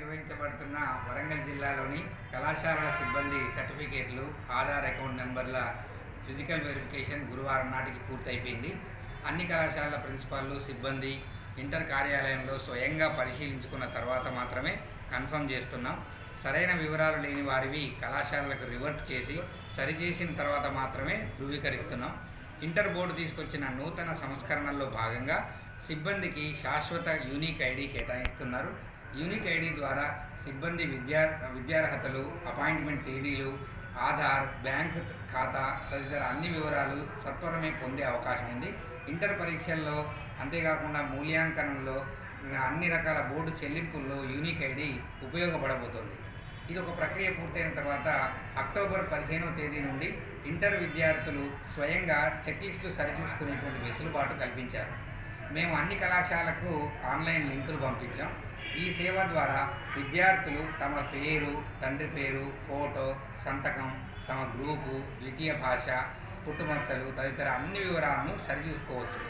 నిర్వహించబడుతున్న వరంగల్ జిల్లాలోని కళాశాల సిబ్బంది సర్టిఫికేట్లు, ఆధార్ అకౌంట్ నెంబర్ల ఫిజికల్ వెరిఫికేషన్ గురువారం నాటికి పూర్తయిపోయింది. అన్ని కళాశాలల ప్రిన్సిపాల్లు, సిబ్బంది ఇంటర్ కార్యాలయంలో స్వయంగా పరిశీలించుకున్న తర్వాత మాత్రమే కన్ఫర్మ్ చేస్తున్నాం. సరైన వివరాలు లేని వారివి కళాశాలలకు రివర్ట్ చేసి సరిచేసిన తర్వాత మాత్రమే ధృవీకరిస్తున్నాం. ఇంటర్ బోర్డు తీసుకొచ్చిన నూతన సంస్కరణల్లో భాగంగా సిబ్బందికి శాశ్వత యూనిక్ ఐడి కేటాయిస్తున్నారు. యూనిక్ ఐడి ద్వారా సిబ్బంది విద్యార్హతలు, అపాయింట్మెంట్ తేదీలు, ఆధార్, బ్యాంక్ ఖాతా తదితర అన్ని వివరాలు సత్వరమే పొందే అవకాశం ఉంది. ఇంటర్ పరీక్షల్లో అంతేకాకుండా మూల్యాంకనంలో అన్ని రకాల బోర్డు చెల్లింపుల్లో యూనిక్ ఐడి ఉపయోగపడబోతోంది. ఇది ఒక ప్రక్రియ పూర్తయిన తర్వాత అక్టోబర్ 15వ తేదీ నుండి ఇంటర్ విద్యార్థులు స్వయంగా చెక్లిస్టులు సరిచూసుకునేటువంటి వెసులుబాటు కల్పించారు. మేము అన్ని కళాశాలకు ఆన్లైన్ లింకులు పంపించాం. ఈ సేవ ద్వారా విద్యార్థులు తమ పేరు, తండ్రి పేరు, ఫోటో, సంతకం, తమ గ్రూపు, ద్వితీయ భాష, పుట్టుమచ్చలు తదితర అన్ని వివరాలను సరిచూసుకోవచ్చు.